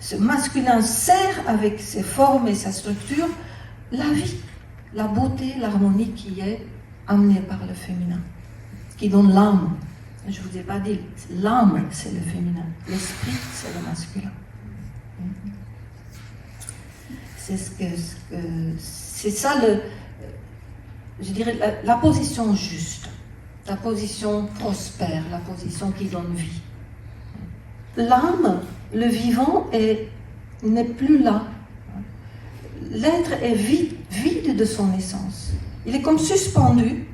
Ce masculin sert avec ses formes et sa structure la vie, la beauté, l'harmonie qui est amenée par le féminin, qui donne l'âme. Je ne vous ai pas dit, l'âme c'est le féminin, l'esprit c'est le masculin. C'est ça je dirais la position juste, la position prospère, la position qui donne vie. L'âme, le vivant n'est plus là. L'être est vide de son essence. Il est comme suspendu,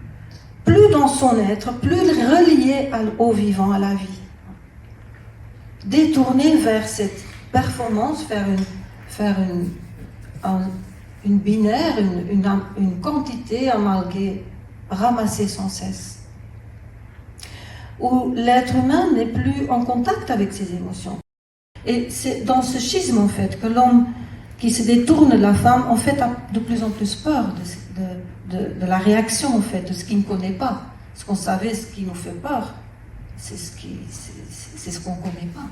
plus dans son être, plus relié au vivant, à la vie. Détourné vers cette performance, faire une binaire, une quantité amalguée, ramassée sans cesse. Où l'être humain n'est plus en contact avec ses émotions. Et c'est dans ce schisme, en fait, que l'homme qui se détourne de la femme, en fait, a de plus en plus peur de la réaction, en fait, de ce qu'il ne connaît pas. Ce qu'on savait, ce qui nous fait peur, c'est ce qu'on ne connaît pas.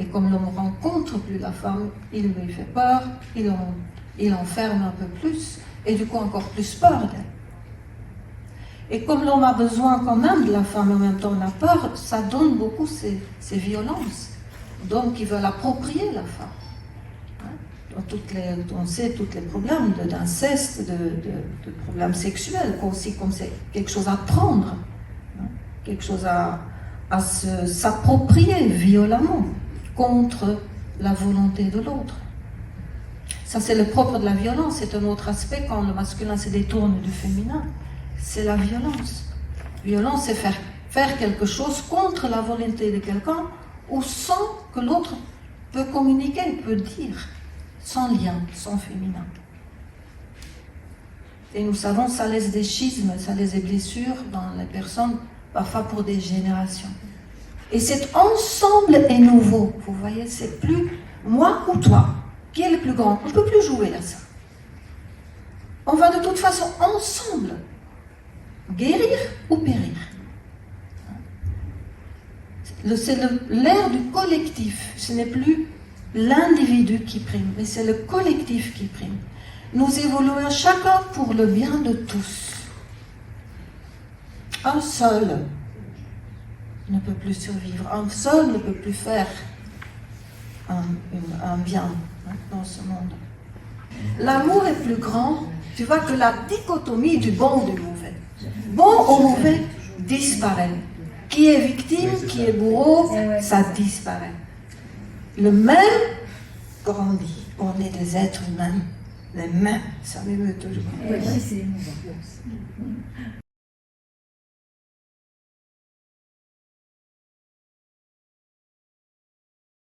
Et comme l'homme ne rencontre plus la femme, il lui fait peur, il enferme un peu plus, et du coup encore plus peur d'elle. Et comme l'homme a besoin quand même de la femme, en même temps on a peur, ça donne beaucoup ces violences d'hommes qui veulent approprier la femme. On sait tous les problèmes d'inceste, de problèmes sexuels, aussi comme c'est quelque chose à prendre, quelque chose à s'approprier violemment contre la volonté de l'autre. Ça c'est le propre de la violence, c'est un autre aspect quand le masculin se détourne du féminin, c'est la violence. Violence c'est faire quelque chose contre la volonté de quelqu'un ou sans que l'autre peut communiquer, peut dire. Sans lien, sans féminin. Et nous savons, ça laisse des schismes, ça laisse des blessures dans les personnes, parfois pour des générations. Et cet ensemble est nouveau, vous voyez, c'est plus moi ou toi, qui est le plus grand. On ne peut plus jouer à ça. On va de toute façon ensemble guérir ou périr. C'est l'ère du collectif, ce n'est plus l'individu qui prime, mais c'est le collectif qui prime. Nous évoluons chacun pour le bien de tous. Un seul ne peut plus survivre, un seul ne peut plus faire un bien dans ce monde. L'amour est plus grand, tu vois que la dichotomie du bon ou du mauvais. Bon ou mauvais disparaît. Qui est victime, qui est bourreau, ça disparaît. Le même grandit. On est des êtres humains. Les mêmes, ça m'émeut toujours.